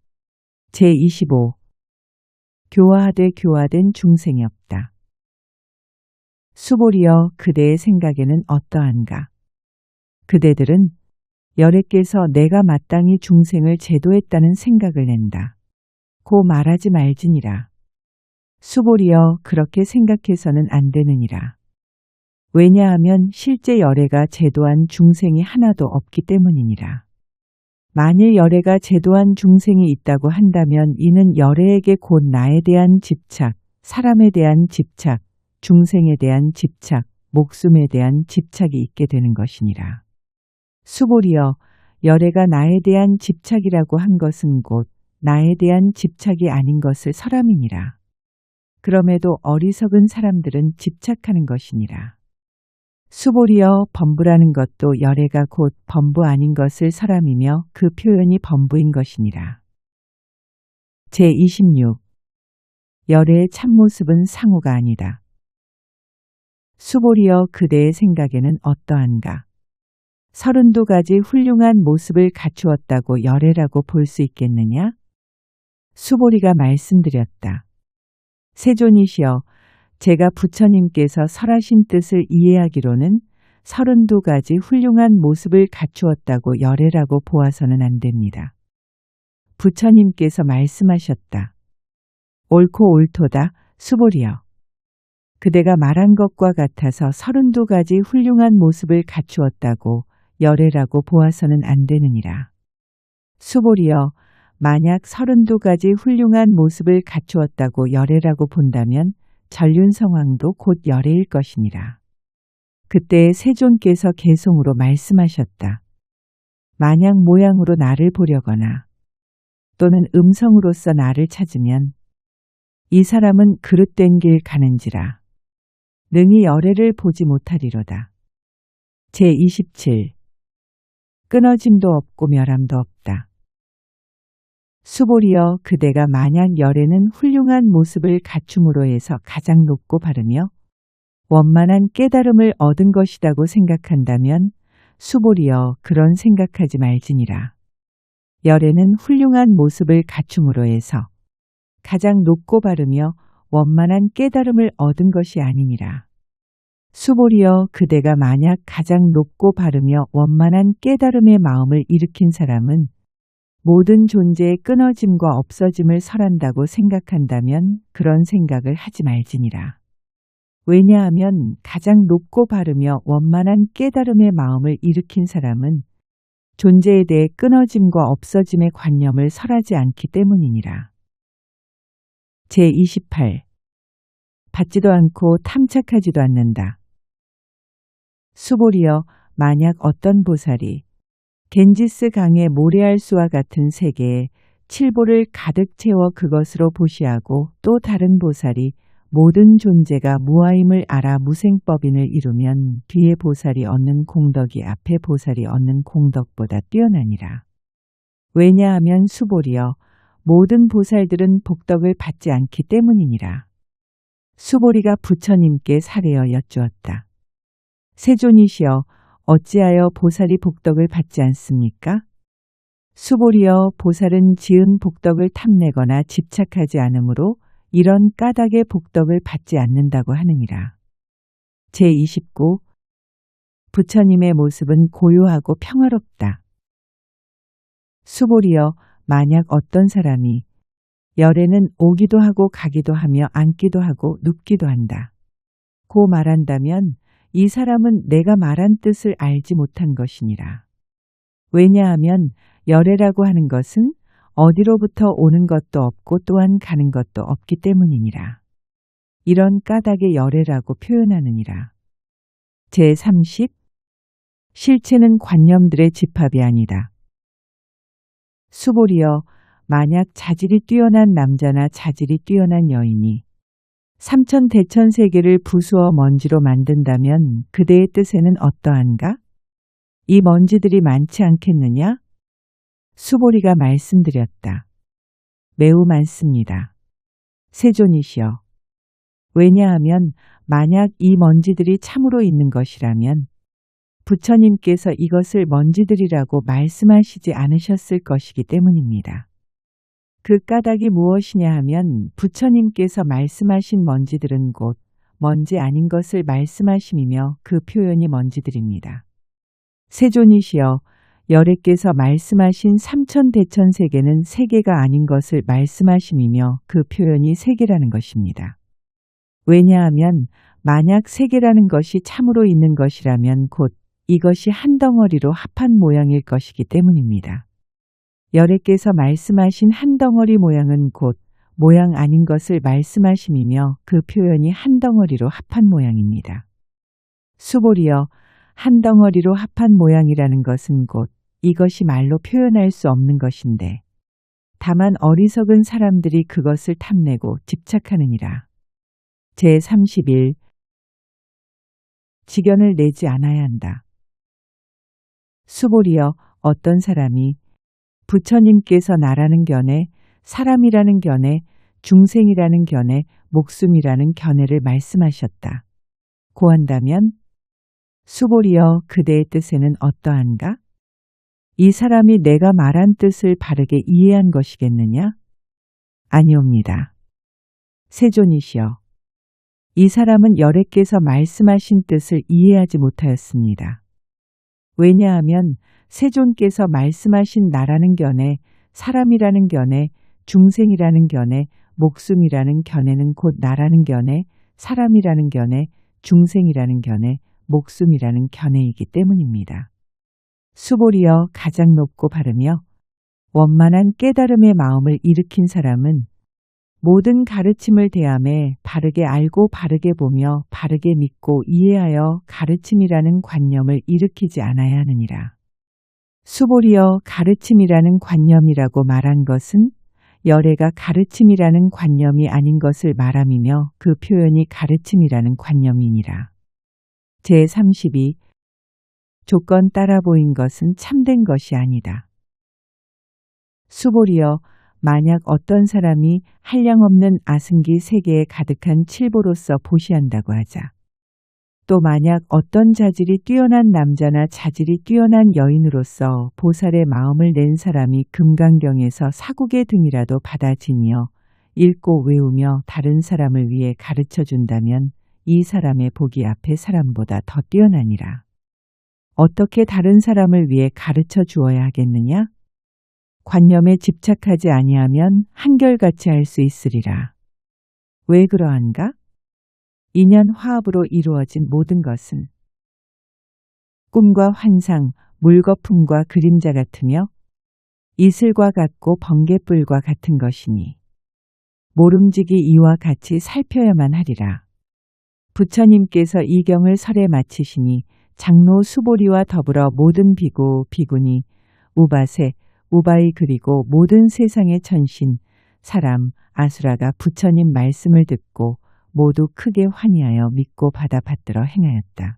제25 교화하되 교화된 중생이 없다. 수보리여 그대의 생각에는 어떠한가? 그대들은 열애께서 내가 마땅히 중생을 제도했다는 생각을 낸다. 고 말하지 말지니라. 수보리여 그렇게 생각해서는 안 되느니라. 왜냐하면 실제 열애가 제도한 중생이 하나도 없기 때문이니라. 만일 열애가 제도한 중생이 있다고 한다면 이는 열애에게 곧 나에 대한 집착, 사람에 대한 집착, 중생에 대한 집착, 목숨에 대한 집착이 있게 되는 것이니라. 수보리여 열애가 나에 대한 집착이라고 한 것은 곧 나에 대한 집착이 아닌 것을 설함이니라. 그럼에도 어리석은 사람들은 집착하는 것이니라. 수보리여 범부라는 것도 열애가 곧 범부 아닌 것을 설함이며 그 표현이 범부인 것이니라. 제26 열애의 참모습은 상호가 아니다. 수보리여 그대의 생각에는 어떠한가? 32가지 훌륭한 모습을 갖추었다고 열애라고 볼 수 있겠느냐? 수보리가 말씀드렸다. 세존이시여 제가 부처님께서 설하신 뜻을 이해하기로는 32가지 훌륭한 모습을 갖추었다고 열애라고 보아서는 안 됩니다. 부처님께서 말씀하셨다. 옳고 옳도다 수보리여. 그대가 말한 것과 같아서 32가지 훌륭한 모습을 갖추었다고 열애라고 보아서는 안 되느니라. 수보리여 만약 32가지 훌륭한 모습을 갖추었다고 열애라고 본다면 전륜성왕도 곧 열애일 것이니라. 그때 세존께서 개송으로 말씀하셨다. 만약 모양으로 나를 보려거나 또는 음성으로서 나를 찾으면 이 사람은 그릇된 길 가는지라. 능히 열애를 보지 못하리로다. 제27 끊어짐도 없고 멸함도 없다. 수보리여 그대가 만약 열애는 훌륭한 모습을 갖춤으로 해서 가장 높고 바르며 원만한 깨달음을 얻은 것이라고 생각한다면 수보리여 그런 생각하지 말지니라. 열애는 훌륭한 모습을 갖춤으로 해서 가장 높고 바르며 원만한 깨달음을 얻은 것이 아니니라. 수보리여 그대가 만약 가장 높고 바르며 원만한 깨달음의 마음을 일으킨 사람은 모든 존재의 끊어짐과 없어짐을 설한다고 생각한다면 그런 생각을 하지 말지니라. 왜냐하면 가장 높고 바르며 원만한 깨달음의 마음을 일으킨 사람은 존재에 대해 끊어짐과 없어짐의 관념을 설하지 않기 때문이니라. 제28 받지도 않고 탐착하지도 않는다. 수보리여 만약 어떤 보살이 겐지스 강의 모래알수와 같은 세계에 칠보를 가득 채워 그것으로 보시하고 또 다른 보살이 모든 존재가 무아임을 알아 무생법인을 이루면 뒤에 보살이 얻는 공덕이 앞에 보살이 얻는 공덕보다 뛰어나니라. 왜냐하면 수보리여 모든 보살들은 복덕을 받지 않기 때문이니라. 수보리가 부처님께 살해여 여쭈었다. 세존이시여 어찌하여 보살이 복덕을 받지 않습니까? 수보리여 보살은 지은 복덕을 탐내거나 집착하지 않으므로 이런 까닭의 복덕을 받지 않는다고 하느니라. 제29 부처님의 모습은 고요하고 평화롭다. 수보리여 만약 어떤 사람이 열에는 오기도 하고 가기도 하며 앉기도 하고 눕기도 한다. 고 말한다면 이 사람은 내가 말한 뜻을 알지 못한 것이니라. 왜냐하면 열애라고 하는 것은 어디로부터 오는 것도 없고 또한 가는 것도 없기 때문이니라. 이런 까닭의 열애라고 표현하느니라. 제30 실체는 관념들의 집합이 아니다. 수보리여 만약 자질이 뛰어난 남자나 자질이 뛰어난 여인이 삼천대천세계를 부수어 먼지로 만든다면 그대의 뜻에는 어떠한가? 이 먼지들이 많지 않겠느냐? 수보리가 말씀드렸다. 매우 많습니다. 세존이시여. 왜냐하면 만약 이 먼지들이 참으로 있는 것이라면 부처님께서 이것을 먼지들이라고 말씀하시지 않으셨을 것이기 때문입니다. 그 까닭이 무엇이냐 하면 부처님께서 말씀하신 먼지들은 곧 먼지 아닌 것을 말씀하심이며 그 표현이 먼지들입니다. 세존이시여 열애께서 말씀하신 삼천대천세계는 세계가 아닌 것을 말씀하심이며 그 표현이 세계라는 것입니다. 왜냐하면 만약 세계라는 것이 참으로 있는 것이라면 곧 이것이 한 덩어리로 합한 모양일 것이기 때문입니다. 열애께서 말씀하신 한 덩어리 모양은 곧 모양 아닌 것을 말씀하심이며 그 표현이 한 덩어리로 합한 모양입니다. 수보리여 한 덩어리로 합한 모양이라는 것은 곧 이것이 말로 표현할 수 없는 것인데 다만 어리석은 사람들이 그것을 탐내고 집착하느니라. 제31 직연을 내지 않아야 한다. 수보리여 어떤 사람이 부처님께서 나라는 견해, 사람이라는 견해, 중생이라는 견해, 목숨이라는 견해를 말씀하셨다. 고한다면 수보리여 그대의 뜻에는 어떠한가? 이 사람이 내가 말한 뜻을 바르게 이해한 것이겠느냐? 아니옵니다. 세존이시여. 이 사람은 열애께서 말씀하신 뜻을 이해하지 못하였습니다. 왜냐하면 세존께서 말씀하신 나라는 견해, 사람이라는 견해, 중생이라는 견해, 목숨이라는 견해는 곧 나라는 견해, 사람이라는 견해, 중생이라는 견해, 목숨이라는 견해이기 때문입니다. 수보리여 가장 높고 바르며 원만한 깨달음의 마음을 일으킨 사람은 모든 가르침을 대함에 바르게 알고 바르게 보며 바르게 믿고 이해하여 가르침이라는 관념을 일으키지 않아야 하느니라. 수보리여 가르침이라는 관념이라고 말한 것은 열애가 가르침이라는 관념이 아닌 것을 말함이며 그 표현이 가르침이라는 관념이니라. 제32 조건 따라 보인 것은 참된 것이 아니다. 수보리여 만약 어떤 사람이 한량없는 아승기 세계에 가득한 칠보로서 보시한다고 하자. 또 만약 어떤 자질이 뛰어난 남자나 자질이 뛰어난 여인으로서 보살의 마음을 낸 사람이 금강경에서 사국의 등이라도 받아지며 읽고 외우며 다른 사람을 위해 가르쳐 준다면 이 사람의 복이 앞의 사람보다 더 뛰어나니라. 어떻게 다른 사람을 위해 가르쳐 주어야 하겠느냐? 관념에 집착하지 아니하면 한결같이 할 수 있으리라. 왜 그러한가? 인연 화합으로 이루어진 모든 것은 꿈과 환상, 물거품과 그림자 같으며 이슬과 같고 번갯불과 같은 것이니 모름지기 이와 같이 살펴야만 하리라. 부처님께서 이 경을 설에 마치시니 장로 수보리와 더불어 모든 비구, 비구니, 우바세, 우바이 그리고 모든 세상의 천신, 사람, 아수라가 부처님 말씀을 듣고 모두 크게 환희하여 믿고 받아 받들어 행하였다.